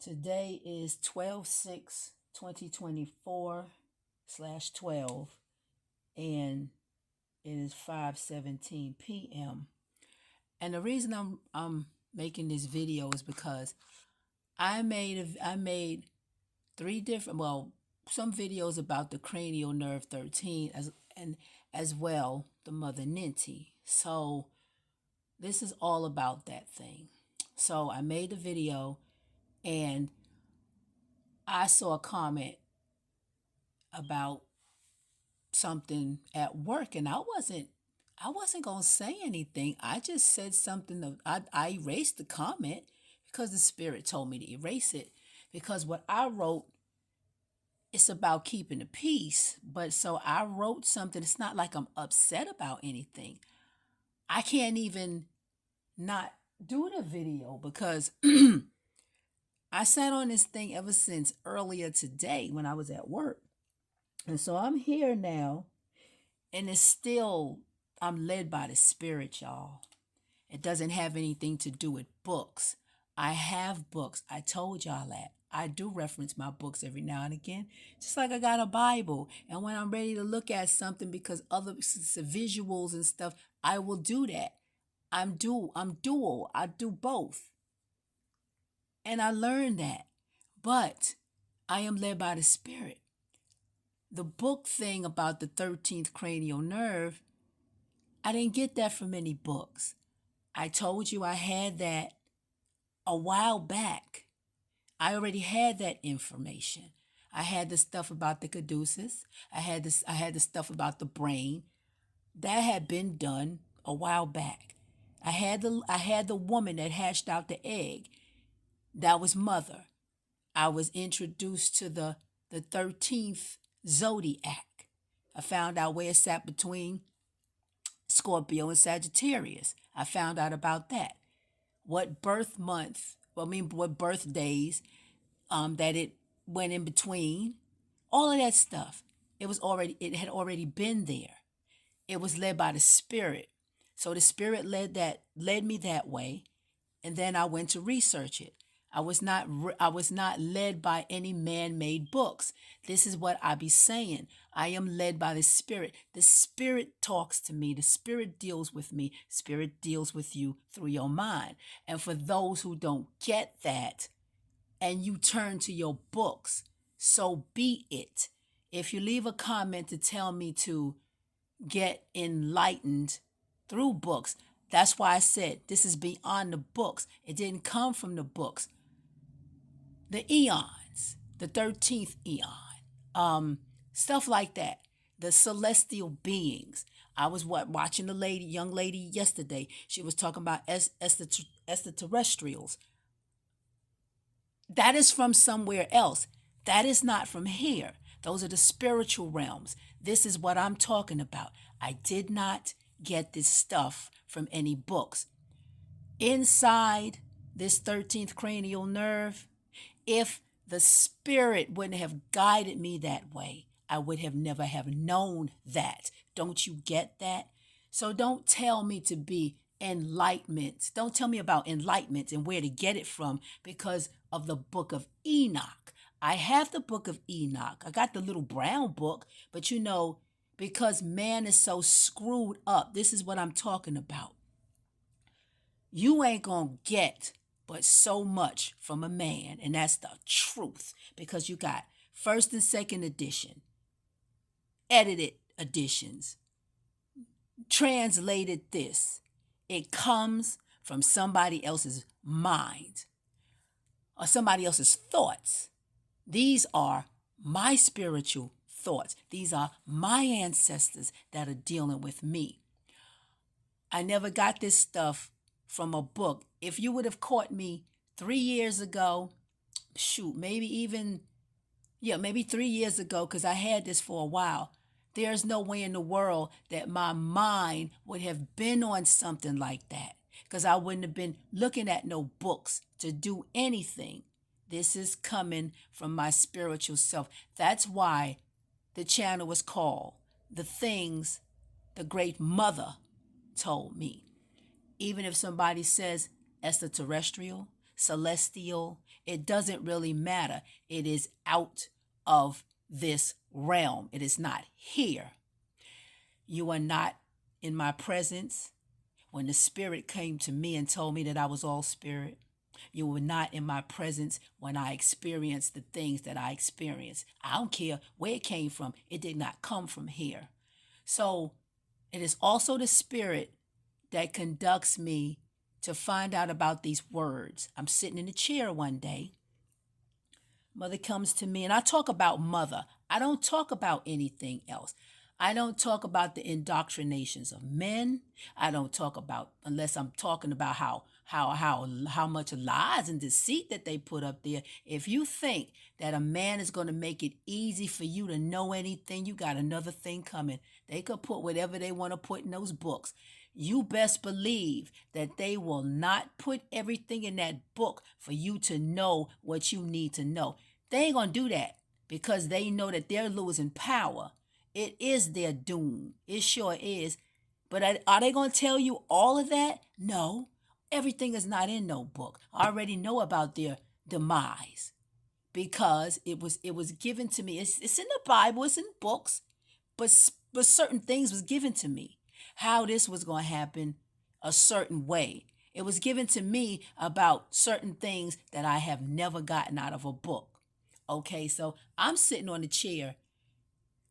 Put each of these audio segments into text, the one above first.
Today is 12/6/2024/12, and it is 5:17 p.m. And the reason I'm making this video is because I made three different, well, some videos about the cranial nerve 13 as well the mother Ninty. So this is all about that thing. So I made the video, and I saw a comment about something at work, and I wasn't gonna say anything. I just said something. I erased the comment because the spirit told me to erase it, because what I wrote, it's about keeping the peace. But so I wrote something. It's not like I'm upset about anything. I can't even not do the video because I sat on this thing ever since earlier today when I was at work. And so I'm here now, and it's still, I'm led by the spirit, y'all. It doesn't have anything to do with books. I have books. I told y'all that. I do reference my books every now and again, just like I got a Bible. And when I'm ready to look at something because other visuals and stuff, I will do that. I'm dual. I do both. And I learned that. But I am led by the spirit. The book thing about the 13th cranial nerve, I didn't get that from any books. I told you I had that a while back. I already had that information. I had the stuff about the caduceus. I had the stuff about the brain. That had been done a while back. I had the woman that hatched out the egg. That was mother. I was introduced to the 13th zodiac. I found out where it sat between Scorpio and Sagittarius. I found out about that. What birth month, what birthdays that it went in between, all of that stuff. It had already been there. It was led by the spirit. So the spirit led me that way, and then I went to research it. I was not led by any man-made books. This is what I be saying. I am led by the spirit. The spirit talks to me. The spirit deals with me. Spirit deals with you through your mind. And for those who don't get that, and you turn to your books, so be it. If you leave a comment to tell me to get enlightened through books, that's why I said this is beyond the books. It didn't come from the books. The eons, the 13th eon, stuff like that, the celestial beings. I was watching the young lady yesterday. She was talking about extraterrestrials. That is from somewhere else. That is not from here. Those are the spiritual realms. This is what I'm talking about. I did not get this stuff from any books. Inside this 13th cranial nerve, if the spirit wouldn't have guided me that way, I would have never have known that. Don't you get that? So don't tell me to be enlightenment. Don't tell me about enlightenment and where to get it from because of the book of Enoch. I have the book of Enoch. I got the little brown book, but because man is so screwed up, this is what I'm talking about. You ain't gonna get but so much from a man, and that's the truth, because you got first and second edition, edited editions, translated this. It comes from somebody else's mind or somebody else's thoughts. These are my spiritual thoughts. These are my ancestors that are dealing with me. I never got this stuff from a book. If you would have caught me 3 years ago, maybe 3 years ago, because I had this for a while, there's no way in the world that my mind would have been on something like that, because I wouldn't have been looking at no books to do anything. This is coming from my spiritual self. That's why the channel was called The Things the Great Mother Told Me. Even if somebody says extraterrestrial, celestial, it doesn't really matter. It is out of this realm. It is not here. You are not in my presence. When the Spirit came to me and told me that I was all spirit, you were not in my presence when I experienced the things that I experienced. I don't care where it came from, it did not come from here. So it is also the Spirit that conducts me to find out about these words. I'm sitting in the chair one day. Mother comes to me, and I talk about mother. I don't talk about anything else. I don't talk about the indoctrinations of men. I don't talk about, unless I'm talking about how much lies and deceit that they put up there. If you think that a man is going to make it easy for you to know anything, you got another thing coming. They could put whatever they want to put in those books. You best believe that they will not put everything in that book for you to know what you need to know. They ain't going to do that because they know that they're losing power. It is their doom. It sure is. But are they going to tell you all of that? No. Everything is not in no book. I already know about their demise because it was given to me. It's in the Bible. It's in books. But certain things was given to me. How this was going to happen a certain way. It was given to me about certain things that I have never gotten out of a book. Okay, so I'm sitting on the chair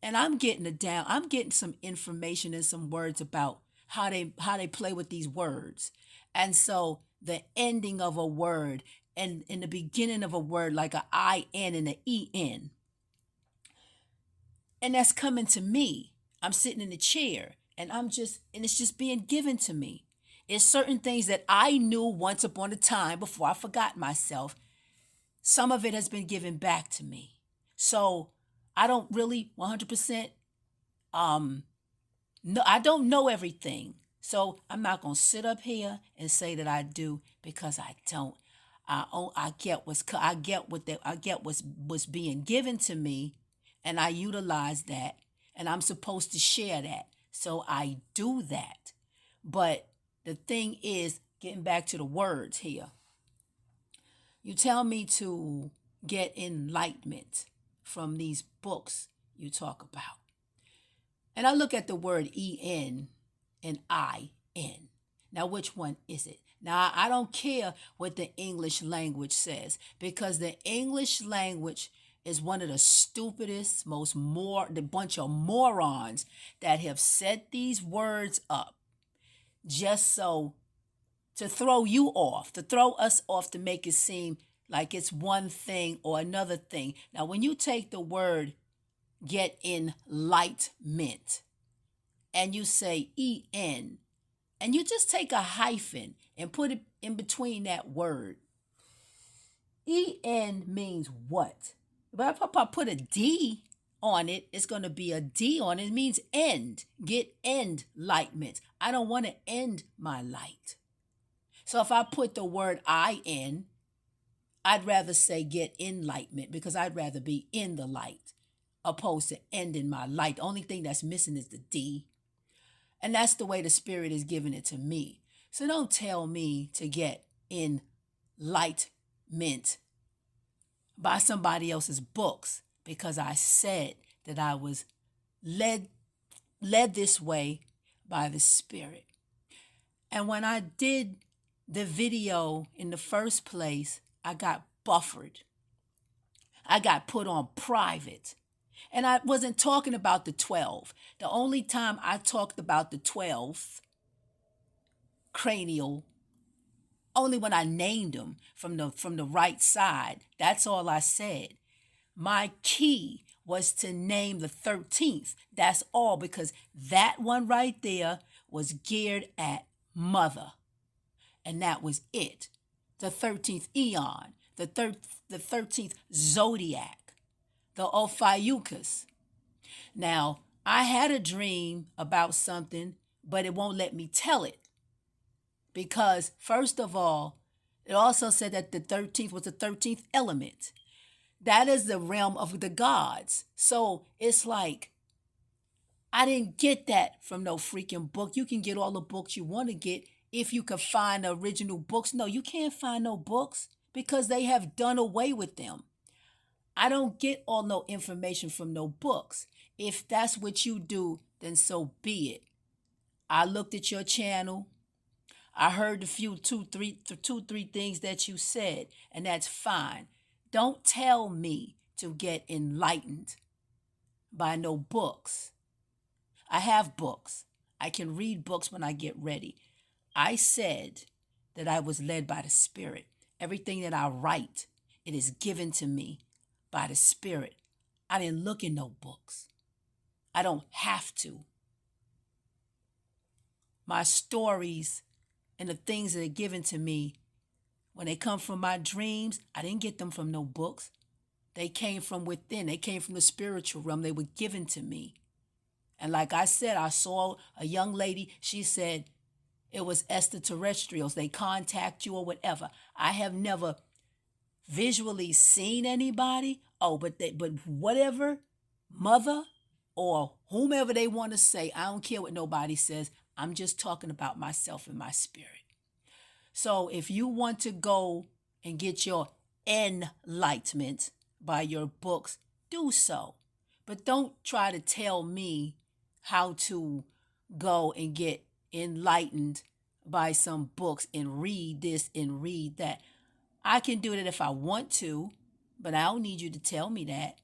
and I'm getting some information and some words about how they play with these words. And so the ending of a word and in the beginning of a word, like a IN and an EN. And that's coming to me. I'm sitting in the chair and it's just being given to me. It's certain things that I knew once upon a time before I forgot myself. Some of it has been given back to me. So I don't really 100%, no, I don't know everything. So I'm not going to sit up here and say that I do because I don't. I get what's being given to me, and I utilize that, and I'm supposed to share that. So I do that. But the thing is, getting back to the words here, you tell me to get enlightenment from these books you talk about. And I look at the word EN and IN. Now, which one is it? Now, I don't care what the English language says because the English language is one of the stupidest, the bunch of morons that have set these words up just so to throw you off, to throw us off, to make it seem like it's one thing or another thing. Now, when you take the word get enlightenment and you say EN, and you just take a hyphen and put it in between that word, EN means what? But if I put a D on it, it's going to be a D on it. It means end. Get enlightenment. I don't want to end my light. So if I put the word IN, I'd rather say get enlightenment because I'd rather be in the light opposed to ending my light. The only thing that's missing is the D. And that's the way the Spirit is giving it to me. So don't tell me to get enlightenment by somebody else's books because I said that I was led this way by the Spirit. And when I did the video in the first place, I got buffered. I got put on private. And I wasn't talking about the 12. The only time I talked about the 12th cranial, only when I named them from the right side. That's all I said. My key was to name the 13th. That's all, because that one right there was geared at mother. And that was it. The 13th eon, the 13th zodiac, the Ophiuchus. Now, I had a dream about something, but it won't let me tell it. Because, first of all, it also said that the 13th was the 13th element. That is the realm of the gods. So it's like, I didn't get that from no freaking book. You can get all the books you want to get if you can find the original books. No, you can't find no books. because they have done away with them. I don't get all no information from no books. If that's what you do, then so be it. I looked at your channel. I heard the few two, three things that you said, and that's fine. Don't tell me to get enlightened by no books. I have books. I can read books when I get ready. I said that I was led by the Spirit. Everything that I write, it is given to me by the Spirit. I didn't look in no books. I don't have to. My stories and the things that are given to me, when they come from my dreams, I didn't get them from no books. They came from within. They came from the spiritual realm. They were given to me. And like I said, I saw a young lady, she said it was extraterrestrials. They contact you or whatever. I have never visually seen anybody. Oh, but whatever, mother or whomever they want to say, I don't care what nobody says. I'm just talking about myself and my spirit. So if you want to go and get your enlightenment by your books, do so. But don't try to tell me how to go and get enlightened by some books and read this and read that. I can do that if I want to, but I don't need you to tell me that.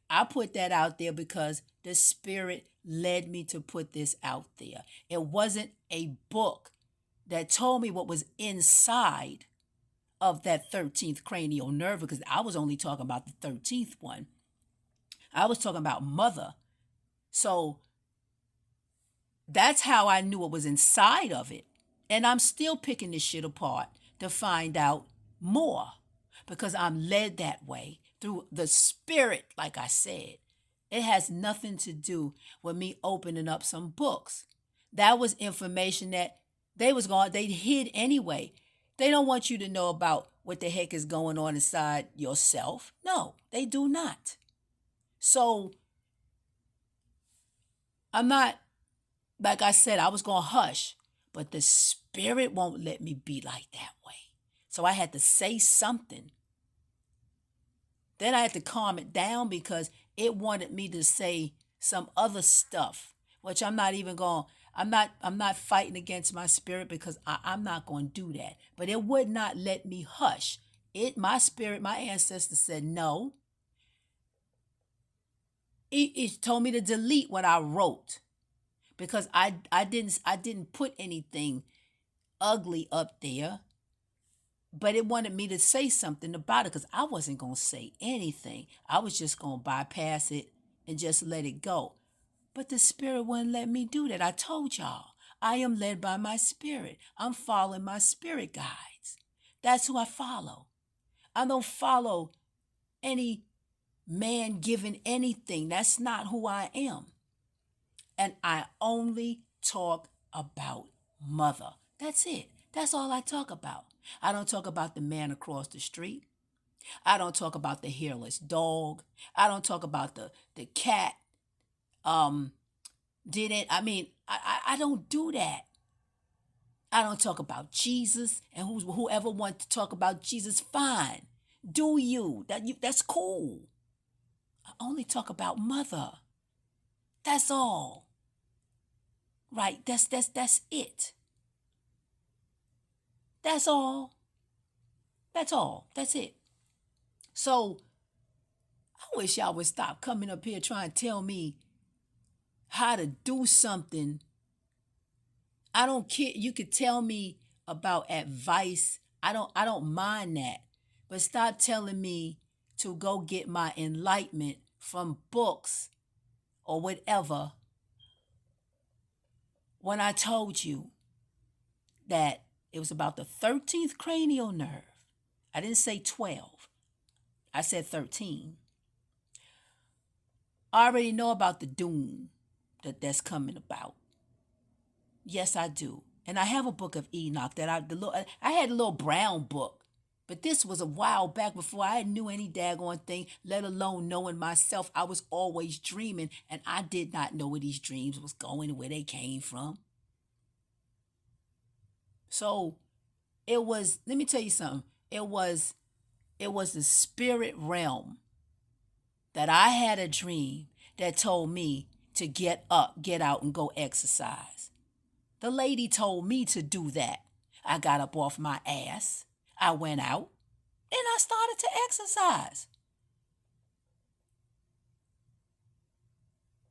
I put that out there because the Spirit led me to put this out there. It wasn't a book that told me what was inside of that 13th cranial nerve, because I was only talking about the 13th one. I was talking about mother. So that's how I knew what was inside of it. And I'm still picking this shit apart to find out more, because I'm led that way through the Spirit, like I said. It has nothing to do with me opening up some books. That was information that they hid anyway. They don't want you to know about what the heck is going on inside yourself. No, they do not. So I'm not, like I said, I was going to hush, but the Spirit won't let me be like that way. So I had to say something. Then I had to calm it down because it wanted me to say some other stuff, which I'm not even going. I'm not fighting against my spirit, because I'm not going to do that. But it would not let me hush. My spirit, my ancestors said no. It told me to delete what I wrote, because I didn't put anything ugly up there. But it wanted me to say something about it, because I wasn't going to say anything. I was just going to bypass it and just let it go. But the Spirit wouldn't let me do that. I told y'all, I am led by my Spirit. I'm following my spirit guides. That's who I follow. I don't follow any man given anything. That's not who I am. And I only talk about mother. That's it. That's all I talk about. I don't talk about the man across the street. I don't talk about the hairless dog. I don't talk about the cat. I don't do that. I don't talk about Jesus, and whoever wants to talk about Jesus, fine. Do you? That's cool. I only talk about mother. That's all. Right? That's it. That's all. That's all. That's it. So I wish y'all would stop coming up here trying to tell me how to do something. I don't care. You could tell me about advice. I don't mind that. But stop telling me to go get my enlightenment from books or whatever, when I told you that it was about the 13th cranial nerve. I didn't say 12. I said 13. I already know about the doom that's coming about. Yes, I do. And I have a book of Enoch that I had a little brown book. But this was a while back before I knew any daggone thing, let alone knowing myself. I was always dreaming, and I did not know where these dreams was going and where they came from. So it was, let me tell you something. It was it was the spirit realm that I had a dream that told me to get up, get out, and go exercise. The lady told me to do that. I got up off my ass. I went out and I started to exercise.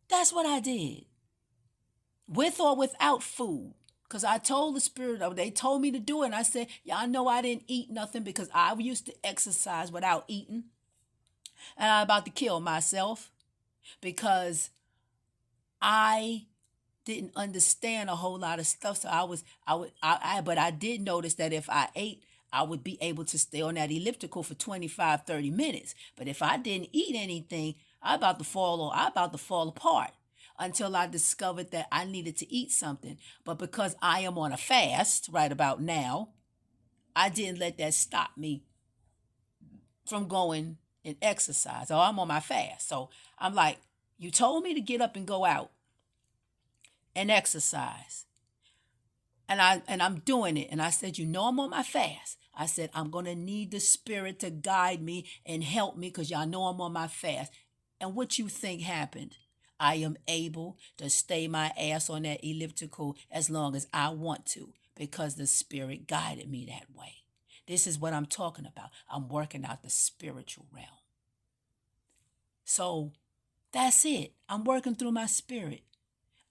That's what I did, with or without food. Because I told the spirit, they told me to do it. And I said, y'all know I didn't eat nothing because I used to exercise without eating. And I'm about to kill myself because I didn't understand a whole lot of stuff. So but I did notice that if I ate, I would be able to stay on that elliptical for 25, 30 minutes. But if I didn't eat anything, I about to fall apart until I discovered that I needed to eat something. But because I am on a fast right about now, I didn't let that stop me from going and exercise. Oh, I'm on my fast. So I'm like, you told me to get up and go out and exercise. And I'm doing it. And I said, you know, I'm on my fast. I said, I'm gonna need the spirit to guide me and help me because y'all know I'm on my fast. And what you think happened? I am able to stay my ass on that elliptical as long as I want to because the spirit guided me that way. This is what I'm talking about. I'm working out the spiritual realm. So that's it. I'm working through my spirit.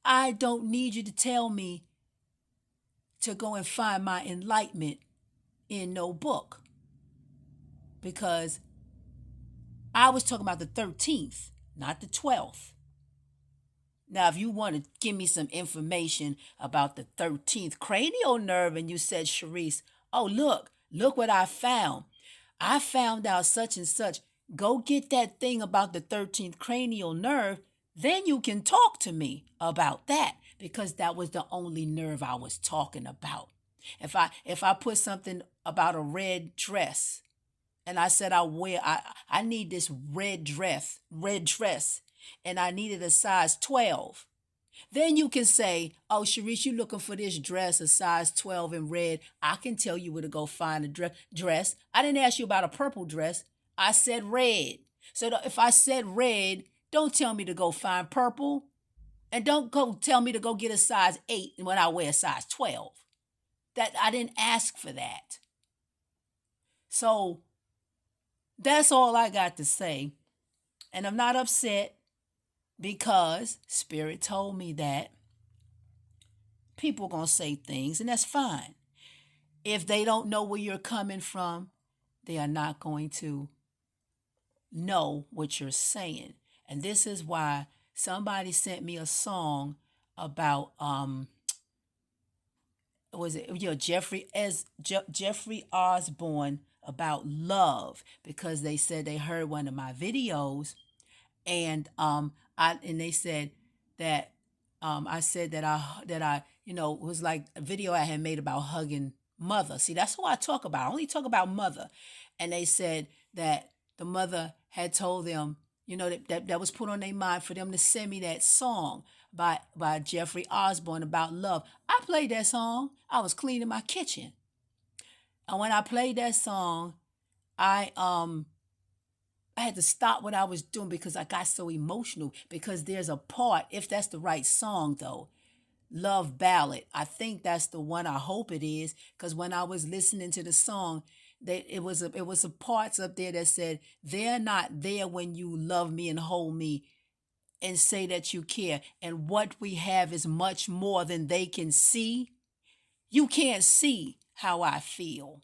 I don't need you to tell me to go and find my enlightenment in no book because I was talking about the 13th, not the 12th. Now, if you want to give me some information about the 13th cranial nerve and you said, Sharice, oh, look what I found. I found out such and such. Go get that thing about the 13th cranial nerve. Then you can talk to me about that because that was the only nerve I was talking about. If I put something about a red dress and I said I need this red dress, and I needed a size 12. Then you can say, oh, Sharice, you looking for this dress, a size 12 in red. I can tell you where to go find a dress. I didn't ask you about a purple dress. I said red. So if I said red, don't tell me to go find purple. And don't go tell me to go get a size 8 when I wear a size 12. That I didn't ask for that. So that's all I got to say. And I'm not upset because Spirit told me that people going to say things, and that's fine. If they don't know where you're coming from, they are not going to know what you're saying. And this is why somebody sent me a song about was it Jeffrey Osborne about love because they said they heard one of my videos and they said that I said that I was like a video I had made about hugging mother. See, that's who I talk about. I only talk about mother. And they said that the mother had told them, that was put on their mind for them to send me that song by Jeffrey Osborne about love. I played that song. I was cleaning my kitchen. And when I played that song, I had to stop what I was doing because I got so emotional because there's a part, if that's the right song though, Love Ballad. I think that's the one. I hope it is because when I was listening to the song, it was a parts up there that said, they're not there when you love me and hold me and say that you care. And what we have is much more than they can see. You can't see how I feel.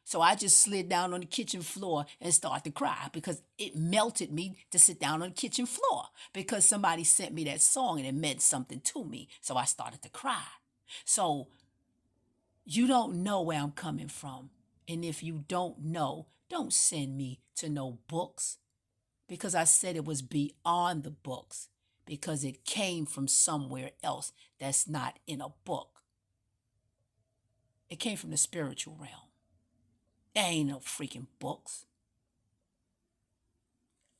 So I just slid down on the kitchen floor and started to cry because it melted me to sit down on the kitchen floor because somebody sent me that song and it meant something to me. So I started to cry. So you don't know where I'm coming from. And if you don't know, don't send me to no books because I said it was beyond the books because it came from somewhere else that's not in a book. It came from the spiritual realm. There ain't no freaking books.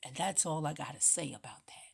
And that's all I got to say about that.